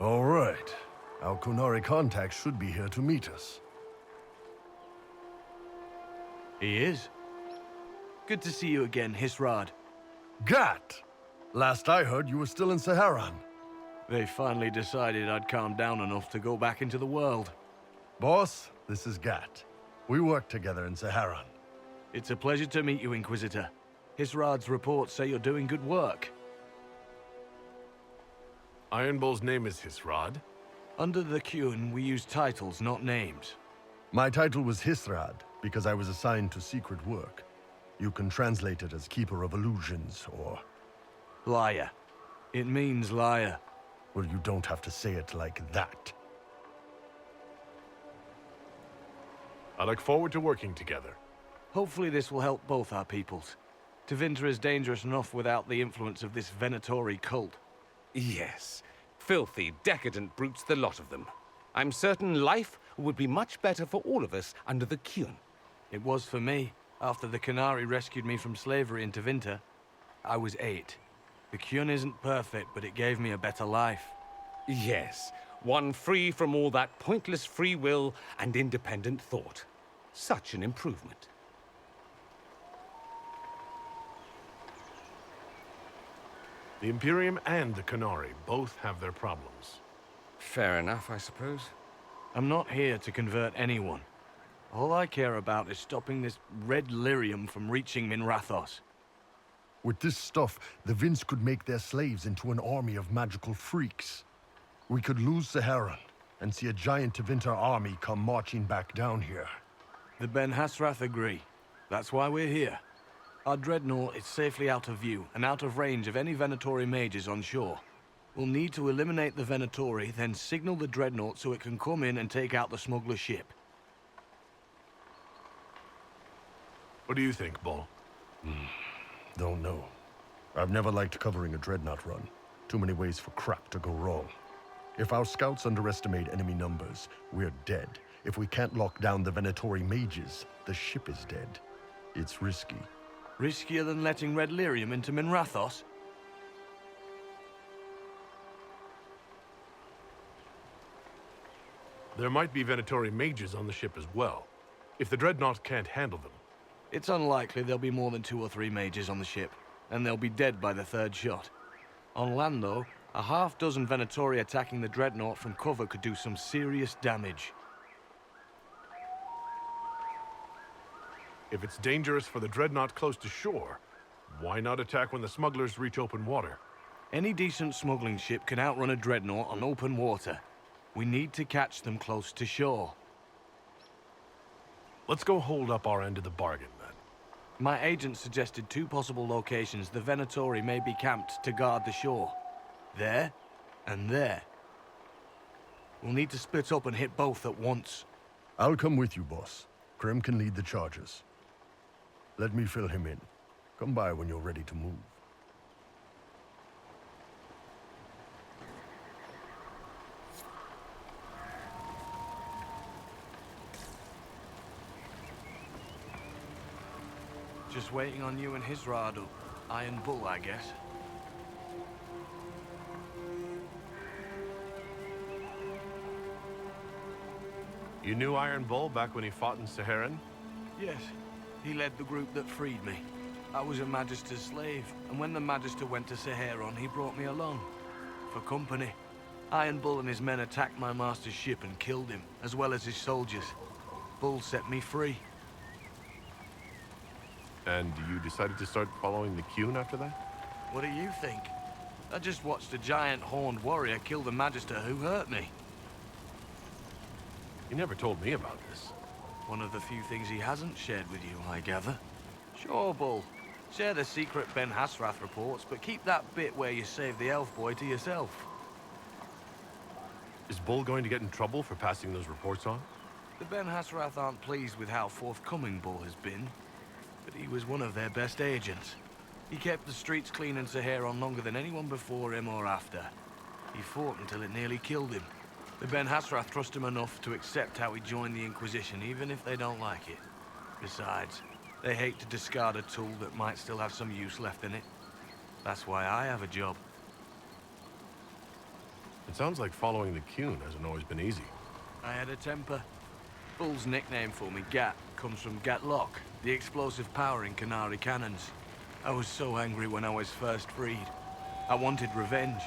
All right. Our Kunari contact should be here to meet us. He is. Good to see you again, Hisrad. Gat! Last I heard, you were still in Saharan. They finally decided I'd calmed down enough to go back into the world. Boss, this is Gat. We work together in Saharan. It's a pleasure to meet you, Inquisitor. Hisrad's reports say you're doing good work. Iron Bull's name is Hisrad. Under the Qun, we use titles, not names. My title was Hisrad because I was assigned to secret work. You can translate it as Keeper of Illusions, or... Liar. It means liar. Well, you don't have to say it like that. I look forward to working together. Hopefully this will help both our peoples. Tevinter is dangerous enough without the influence of this Venatori cult. Yes. Filthy, decadent brutes, the lot of them. I'm certain life would be much better for all of us under the Qun. It was for me, after the Qunari rescued me from slavery in Tevinter. I was 8. The Qun isn't perfect, but it gave me a better life. Yes, one free from all that pointless free will and independent thought. Such an improvement. The Imperium and the Qunari both have their problems. Fair enough, I suppose. I'm not here to convert anyone. All I care about is stopping this red lyrium from reaching Minrathos. With this stuff, the Vince could make their slaves into an army of magical freaks. We could lose Saharan and see a giant Tevinter army come marching back down here. The Ben Hasrath agree. That's why we're here. Our dreadnought is safely out of view and out of range of any Venatori mages on shore. We'll need to eliminate the Venatori, then signal the dreadnought so it can come in and take out the smuggler ship. What do you think, Bull? Don't know. I've never liked covering a dreadnought run. Too many ways for crap to go wrong. If our scouts underestimate enemy numbers, we're dead. If we can't lock down the Venatori mages, the ship is dead. It's risky. Riskier than letting red lyrium into Minrathos? There might be Venatori mages on the ship as well, if the Dreadnought can't handle them. It's unlikely there'll be more than 2 or 3 mages on the ship, and they'll be dead by the 3rd shot. On land, though, a half-dozen Venatori attacking the dreadnought from cover could do some serious damage. If it's dangerous for the Dreadnought close to shore, why not attack when the smugglers reach open water? Any decent smuggling ship can outrun a dreadnought on open water. We need to catch them close to shore. Let's go hold up our end of the bargain, then. My agent suggested 2 possible locations the Venatori may be camped to guard the shore. There, and there. We'll need to split up and hit both at once. I'll come with you, boss. Krim can lead the charges. Let me fill him in. Come by when you're ready to move. Just waiting on you and Hisrad, Iron Bull, I guess. You knew Iron Bull back when he fought in Saharan? Yes. He led the group that freed me. I was a Magister's slave, and when the Magister went to Saharan, he brought me along. For company. Iron Bull and his men attacked my master's ship and killed him, as well as his soldiers. Bull set me free. And you decided to start following the Qun after that? What do you think? I just watched a giant horned warrior kill the Magister who hurt me. You never told me about this. One of the few things he hasn't shared with you, I gather. Sure, Bull. Share the secret Ben Hasrath reports, but keep that bit where you save the elf boy to yourself. Is Bull going to get in trouble for passing those reports on? The Ben Hasrath aren't pleased with how forthcoming Bull has been, but he was one of their best agents. He kept the streets clean in Saharan longer than anyone before him or after. He fought until it nearly killed him. The Ben Hasrath trust him enough to accept how he joined the Inquisition, even if they don't like it. Besides, they hate to discard a tool that might still have some use left in it. That's why I have a job. It sounds like following the Cune hasn't always been easy. I had a temper. Bull's nickname for me, Gat, comes from Gat Lock, the explosive power in Canary cannons. I was so angry when I was first freed. I wanted revenge.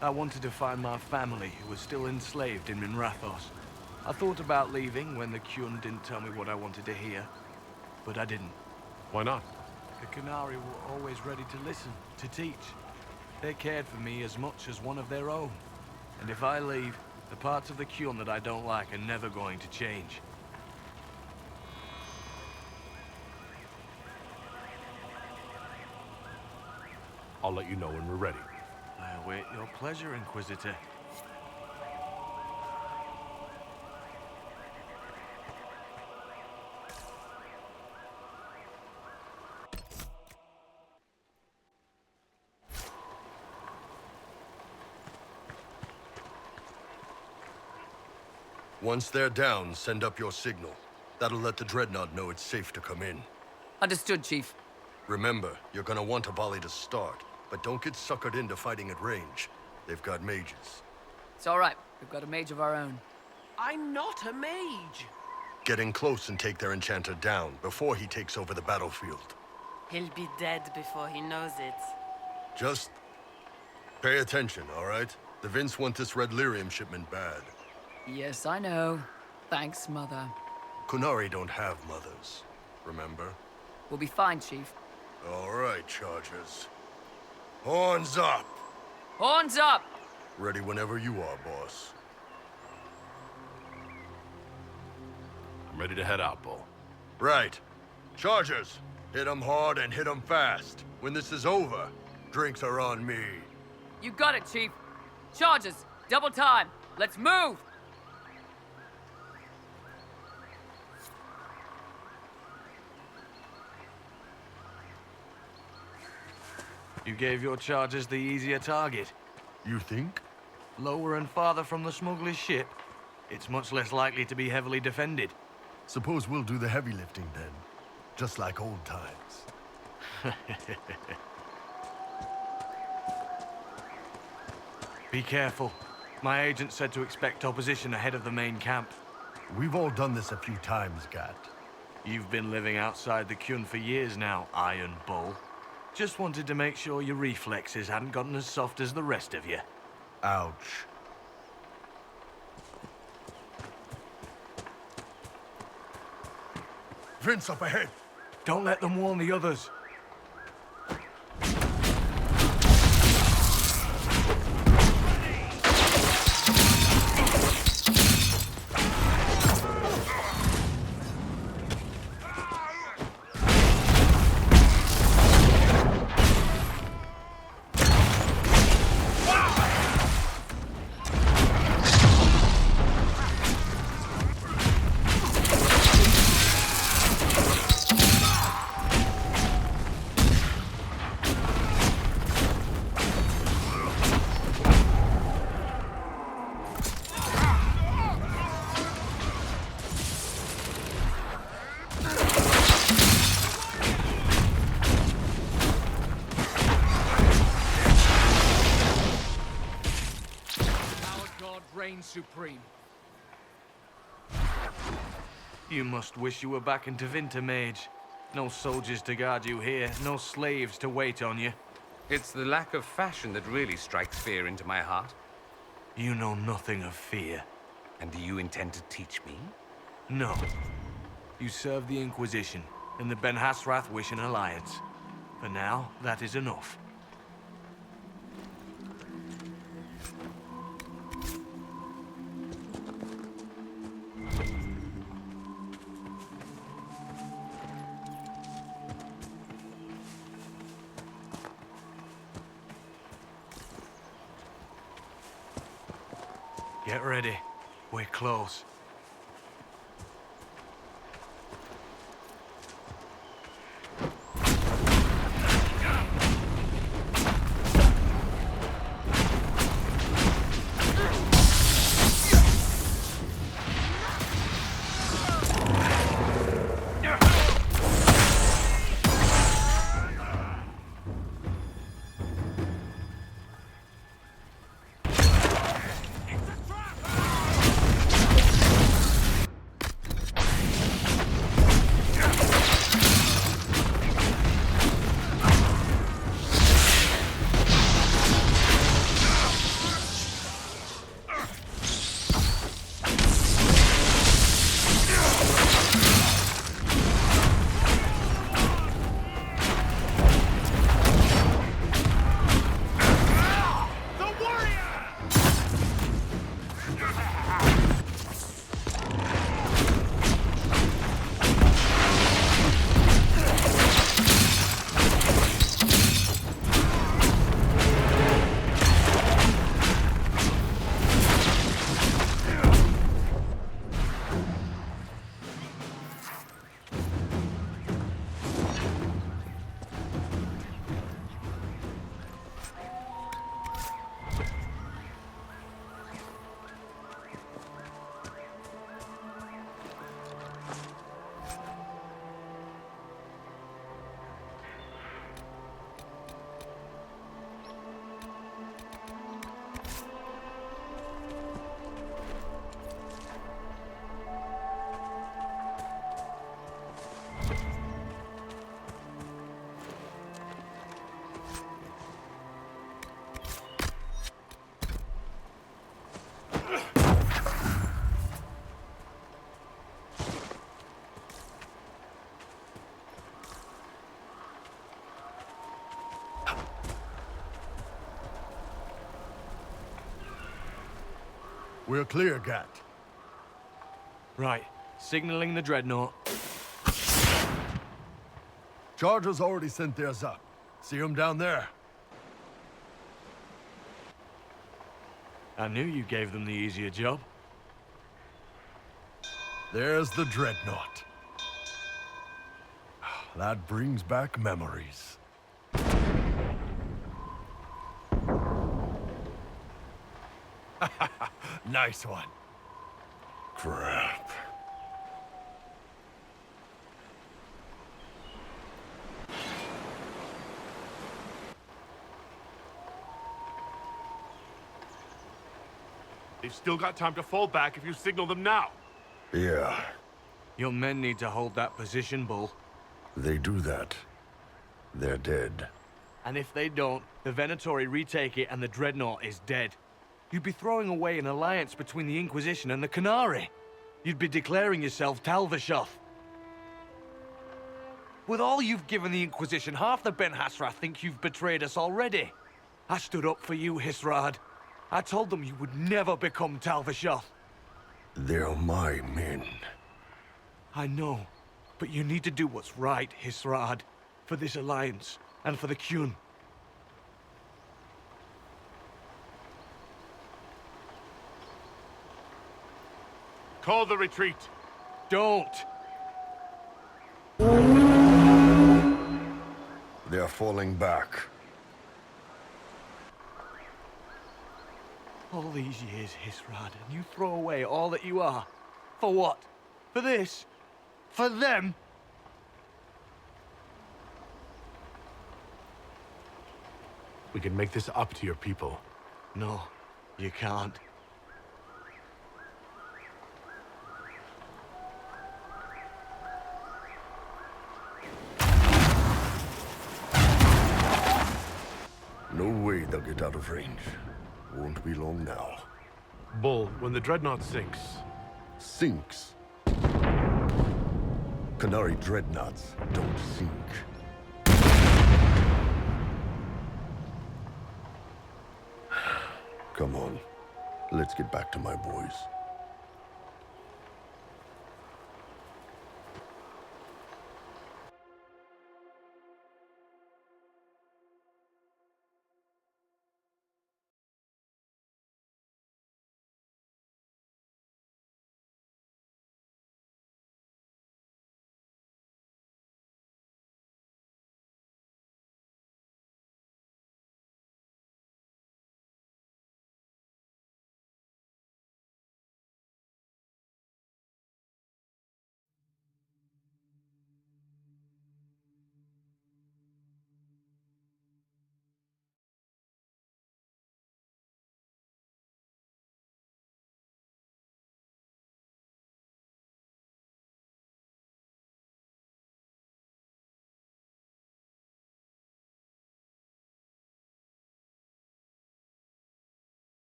I wanted to find my family who was still enslaved in Minrathos. I thought about leaving when the Cune didn't tell me what I wanted to hear, but I didn't. Why not? The Canary were always ready to listen, to teach. They cared for me as much as one of their own. And if I leave, the parts of the Cune that I don't like are never going to change. I'll let you know when we're ready. I await your pleasure, Inquisitor. Once they're down, send up your signal. That'll let the Dreadnought know it's safe to come in. Understood, Chief. Remember, you're gonna want a volley to start, but don't get suckered into fighting at range. They've got mages. It's all right. We've got a mage of our own. I'm not a mage. Get in close and take their enchanter down before he takes over the battlefield. He'll be dead before he knows it. Just pay attention, all right? The Vince want this red lyrium shipment bad. Yes, I know. Thanks, Mother. Kunari don't have mothers, remember? We'll be fine, Chief. All right, Chargers. Horns up! Horns up! Ready whenever you are, boss. I'm ready to head out, Bull. Right. Chargers, hit 'em hard and hit 'em fast. When this is over, drinks are on me. You got it, Chief. Charges, double time. Let's move! You gave your chargers the easier target. You think? Lower and farther from the smuggler's ship, it's much less likely to be heavily defended. Suppose we'll do the heavy lifting then. Just like old times. Be careful. My agent said to expect opposition ahead of the main camp. We've all done this a few times, Gat. You've been living outside the Cune for years now, Iron Bull. Just wanted to make sure your reflexes hadn't gotten as soft as the rest of you. Ouch. Vince, up ahead! Don't let them warn the others. Reigns supreme. You must wish you were back in Tevinter, Mage. No soldiers to guard you here, no slaves to wait on you. It's the lack of fashion that really strikes fear into my heart. You know nothing of fear. And do you intend to teach me? No. You serve the Inquisition, and the Ben Hasrath wish an alliance. For now, that is enough. Get ready. We're close. We're clear, Gat. Right. Signaling the dreadnought. Chargers already sent theirs up. See them down there? I knew you gave them the easier job. There's the dreadnought. That brings back memories. Nice one. Crap. They've still got time to fall back if you signal them now. Yeah, Your men need to hold that position, Bull. they do that. They're dead. And if they don't, the Venatori retake it and the dreadnought is dead. You'd be throwing away an alliance between the Inquisition and the Canary. You'd be declaring yourself Talvishoth. With all you've given the Inquisition, half the Ben Hassrath think you've betrayed us already. I stood up for you, Hisrad. I told them you would never become Talvishoth. They're my men. I know, but you need to do what's right, Hisrad. For this alliance, and for the Qun. Call the retreat. Don't! They're falling back. All these years, Hisrad, and you throw away all that you are. For what? For this? For them? We can make this up to your people. No, you can't. No way they'll get out of range. Won't be long now. Bull, when the dreadnought sinks, Sinks. Canary dreadnoughts don't sink. Come on. Let's get back to my boys.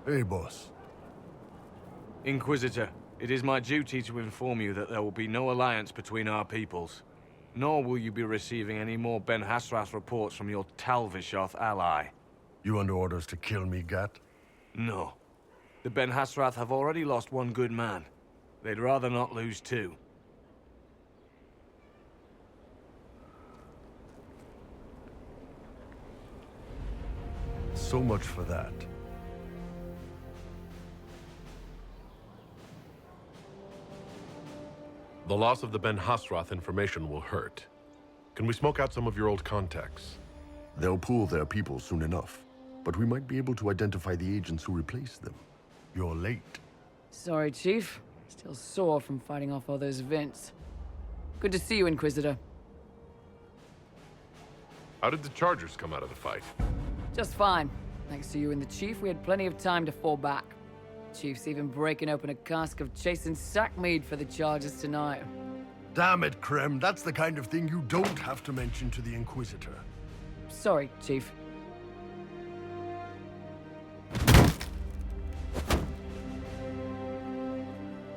Hey, boss. Inquisitor, it is my duty to inform you that there will be no alliance between our peoples. Nor will you be receiving any more Ben Hassrath reports from your Talvishoth ally. You under orders to kill me, Gat? No. The Ben Hassrath have already lost one good man. They'd rather not lose two. So much for that. the loss of the Ben Hassrath information will hurt. Can we smoke out some of your old contacts? They'll pool their people soon enough, but we might be able to identify the agents who replaced them. You're late. Sorry, Chief. Still sore from fighting off all those vents. Good to see you, Inquisitor. How did the Chargers come out of the fight? Just fine. Thanks to you and the Chief, we had plenty of time to fall back. Chief's even breaking open a cask of chasing sackmead for the Chargers tonight. Damn it, Krem. That's the kind of thing you don't have to mention to the Inquisitor. Sorry, Chief.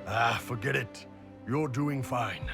Ah, forget it. You're doing fine.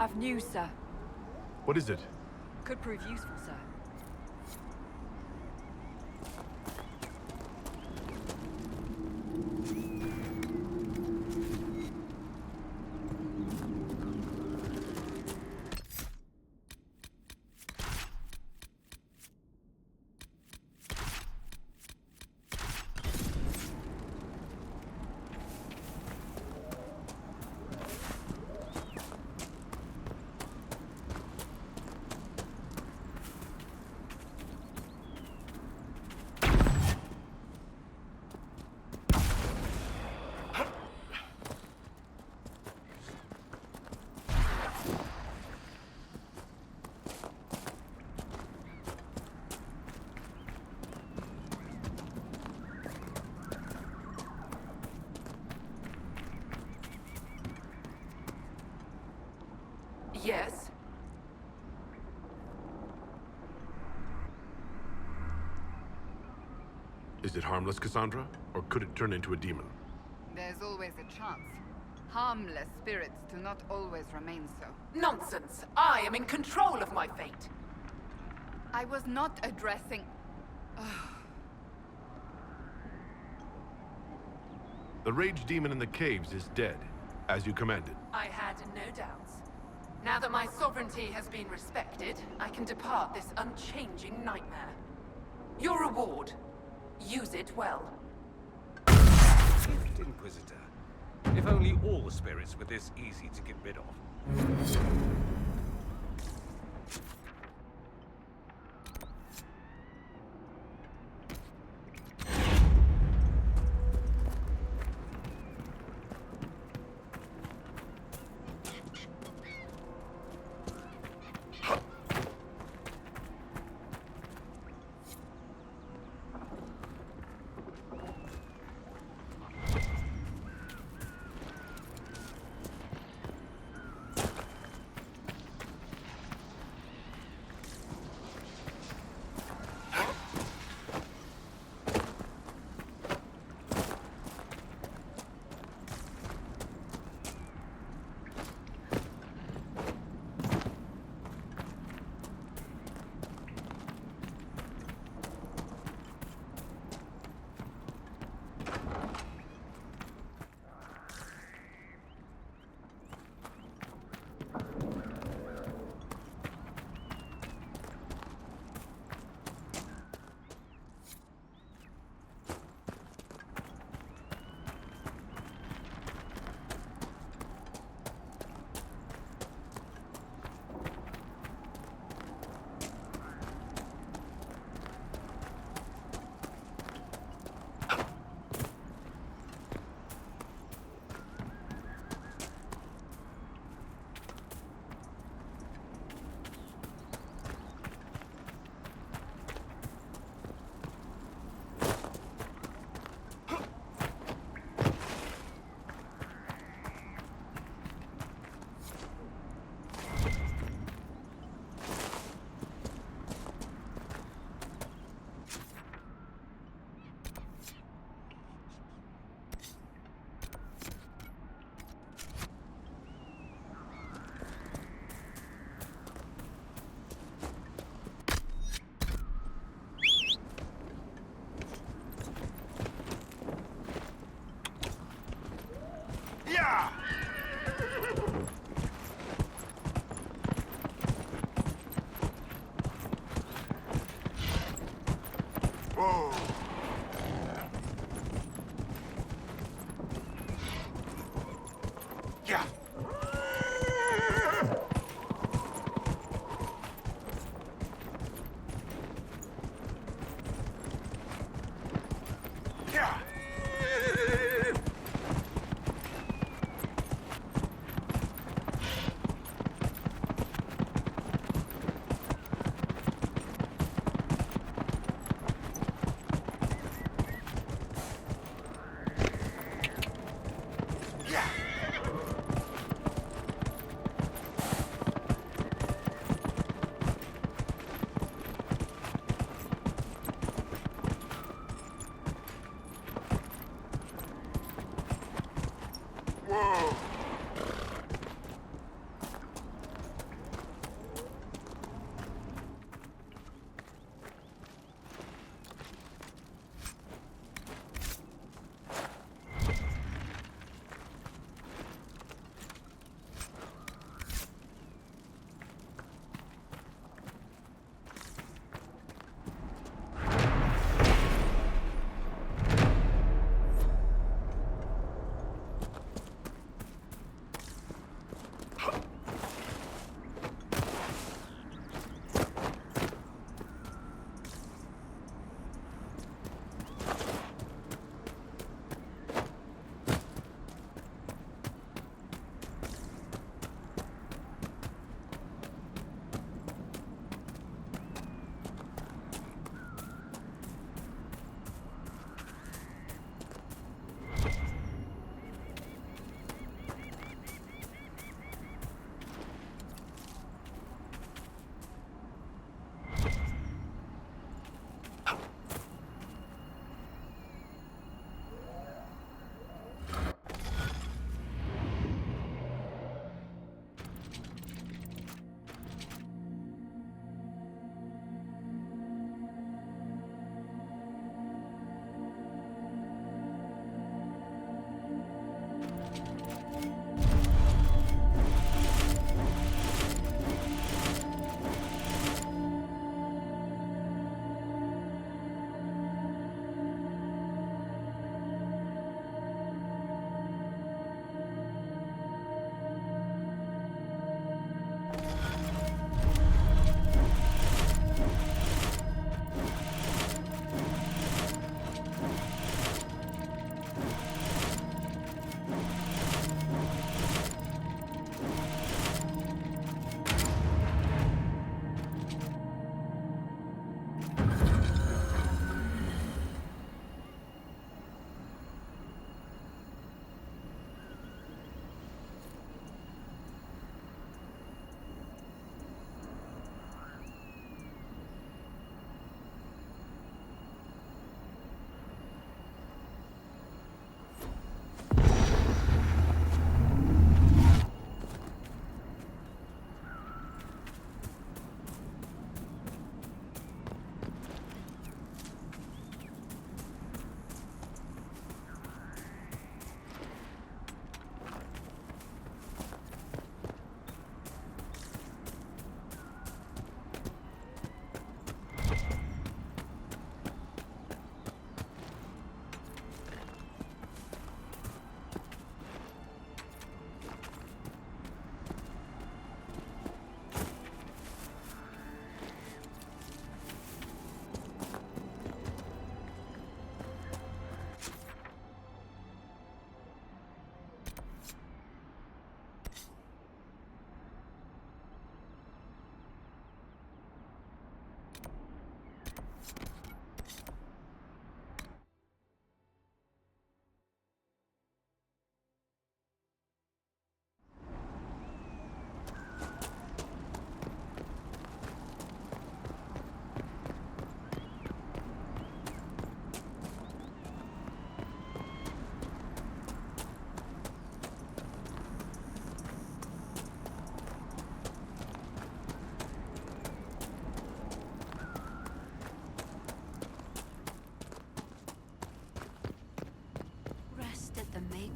I've news, sir. What is it? Could prove useful, sir. Yes? Is it harmless, Cassandra? Or could it turn into a demon? There's always a chance. Harmless spirits do not always remain so. Nonsense! I am in control of my fate! I was not addressing... The rage demon in the caves is dead, as you commanded. I had no doubts. Now that my sovereignty has been respected, I can depart this unchanging nightmare. Your reward. Use it well. Gift, Inquisitor. If only all the spirits were this easy to get rid of.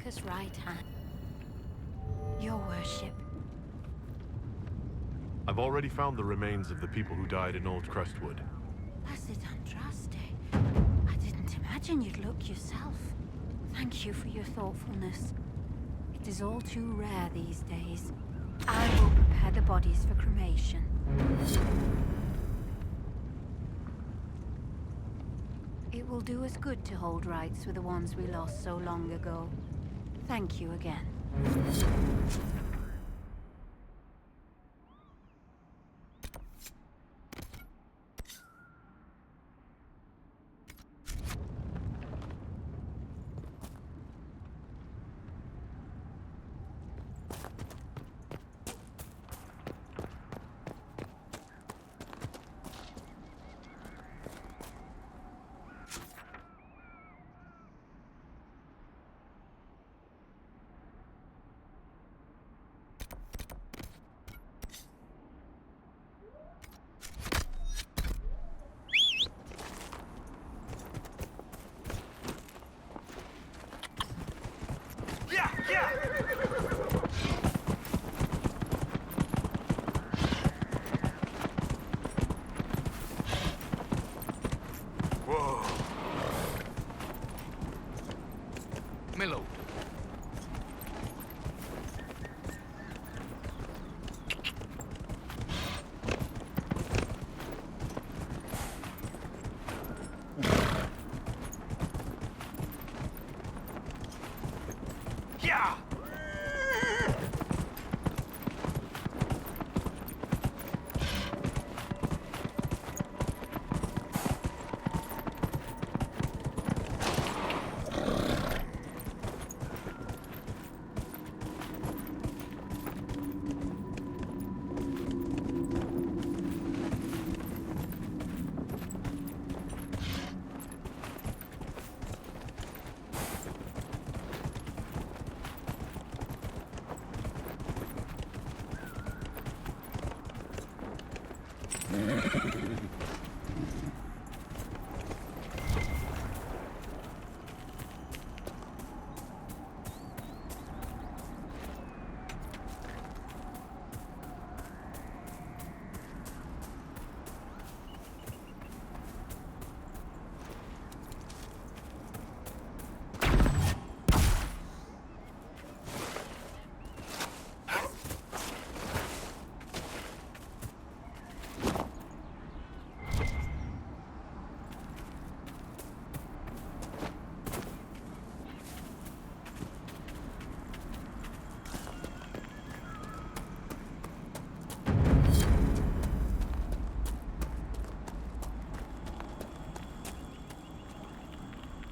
Marcus' right hand. Your worship. I've already found the remains of the people who died in Old Crestwood. Blessed Andraste. I didn't imagine you'd look yourself. Thank you for your thoughtfulness. It is all too rare these days. I will prepare the bodies for cremation. It will do us good to hold rites with the ones we lost so long ago. Thank you again. Milo. Yeah!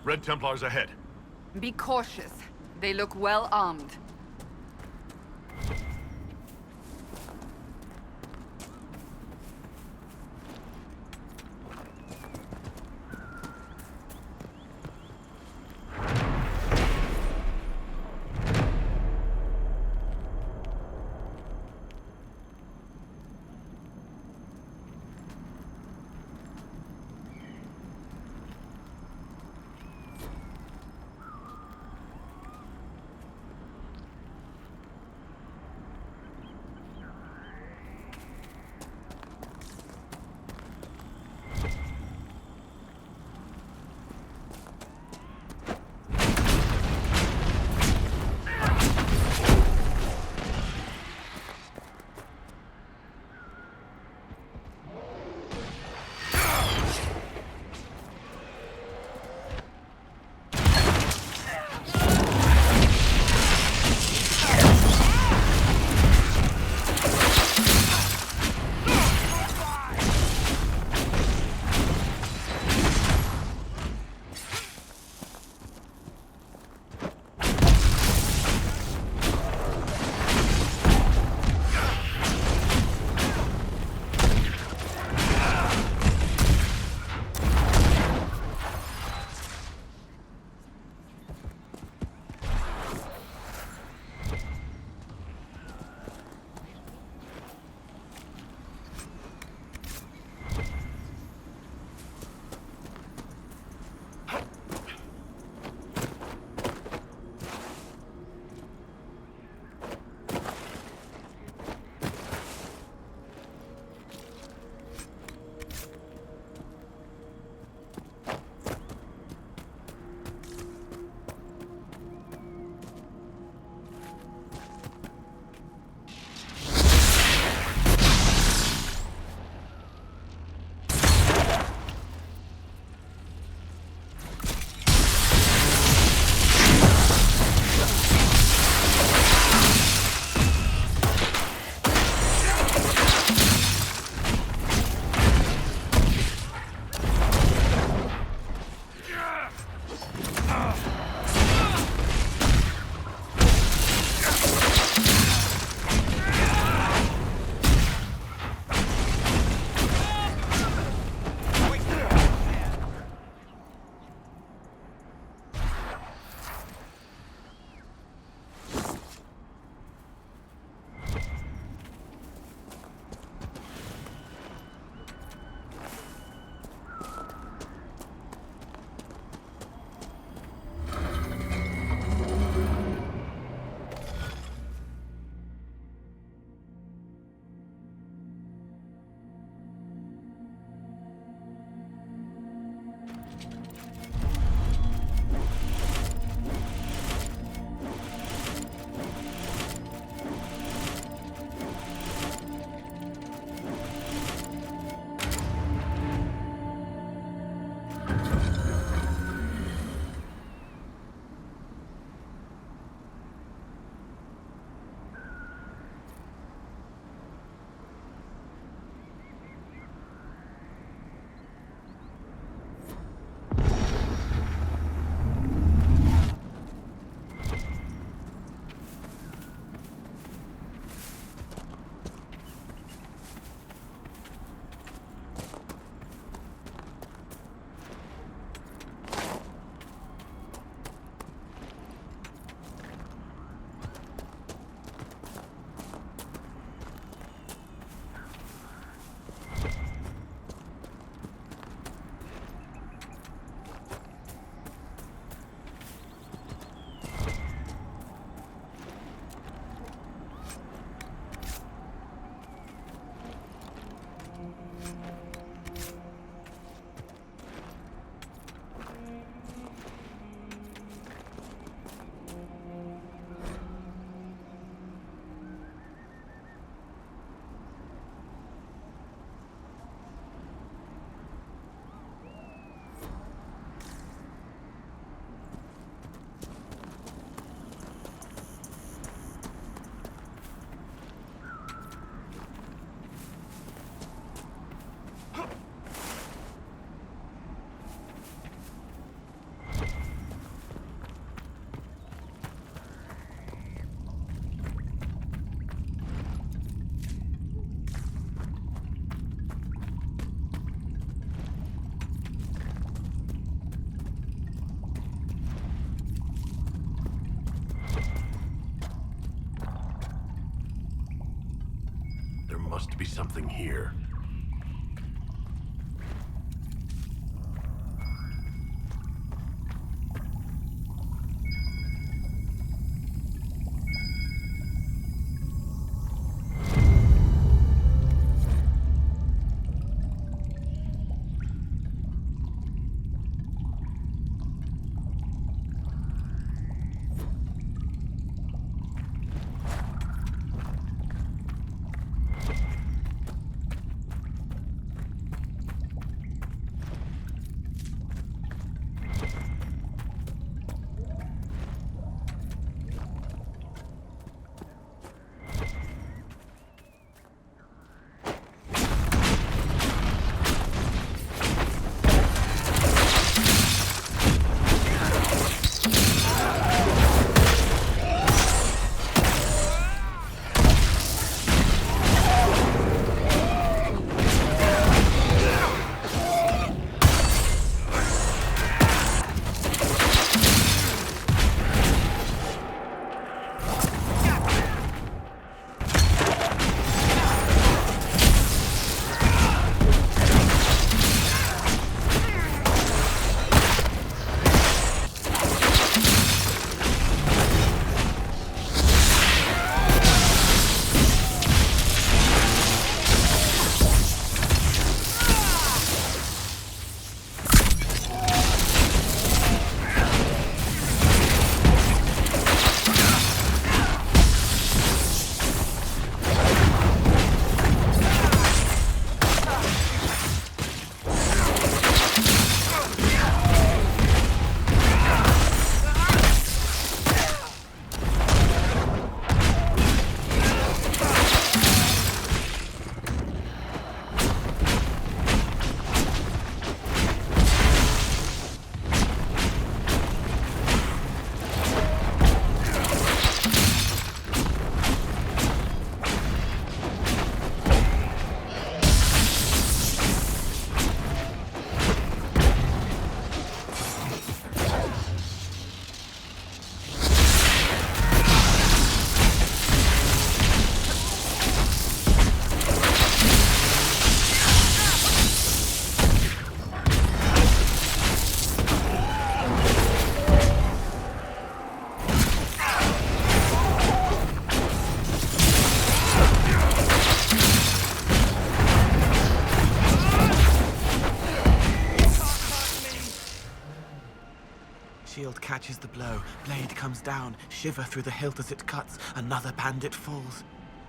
Red Templars ahead. Be cautious. They look well armed. be something here. Shield catches the blow, blade comes down, shiver through the hilt as it cuts, another bandit falls.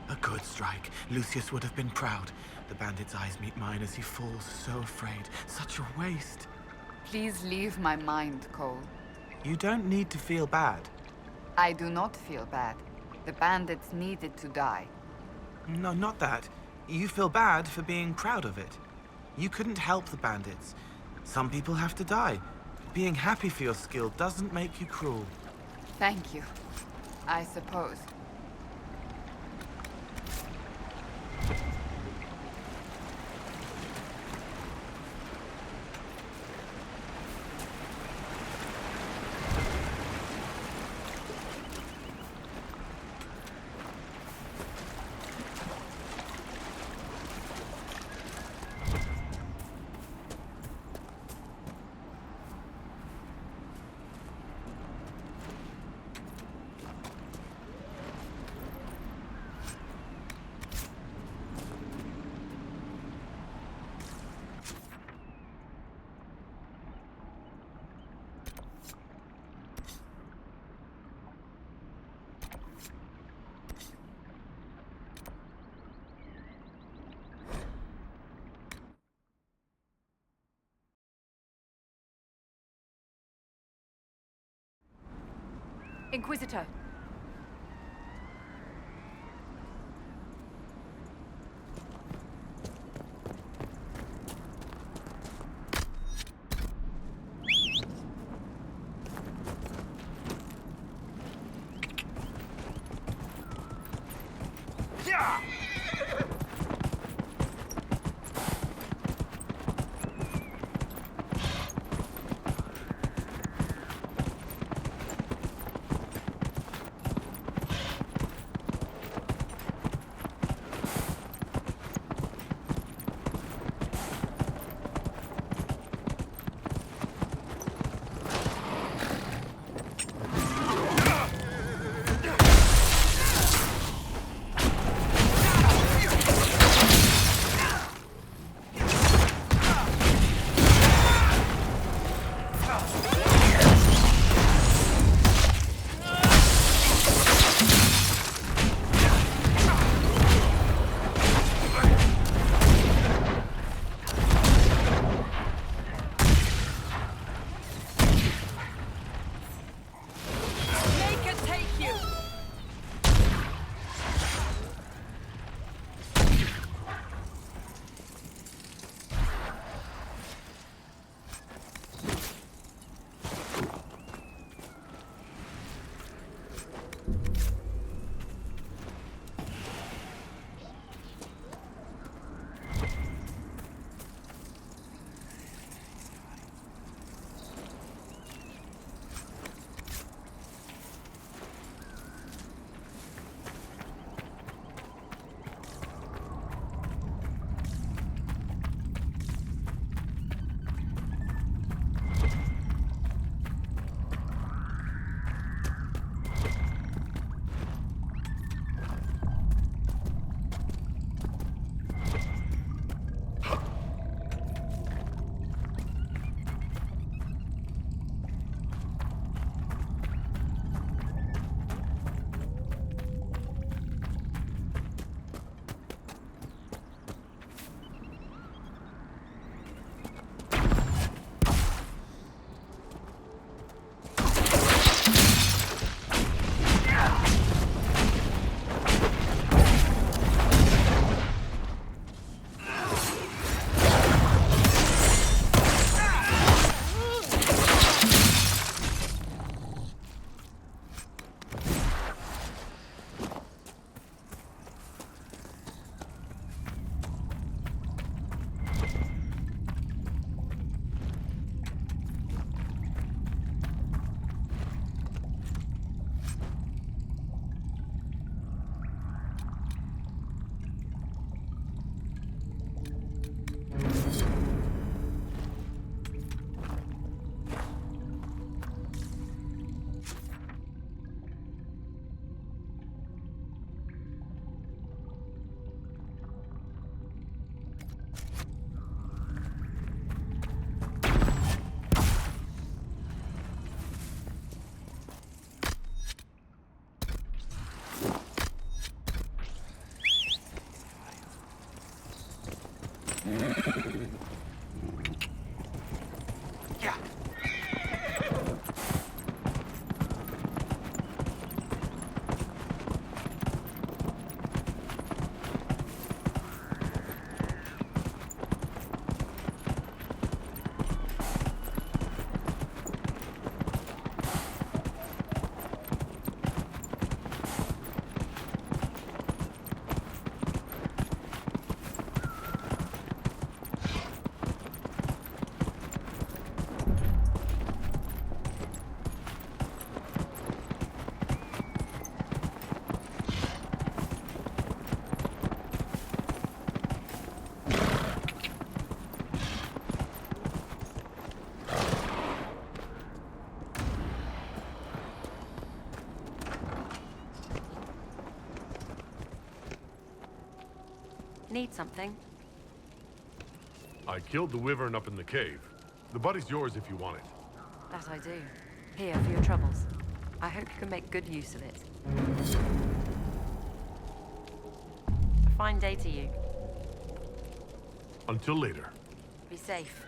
A good strike. Lucius would have been proud. The bandit's eyes meet mine as he falls, so afraid. Such a waste. Please leave my mind, Cole. You don't need to feel bad. I do not feel bad. The bandits needed to die. No, not that. You feel bad for being proud of it. You couldn't help the bandits. Some people have to die. Being happy for your skill doesn't make you cruel. Thank you. I suppose. Inquisitor. Need something? I killed the wyvern up in the cave. The body's yours if you want it. That I do. Here, for your troubles. I hope you can make good use of it. A fine day to you. Until later. Be safe.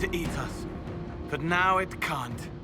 to eat us. But now it can't.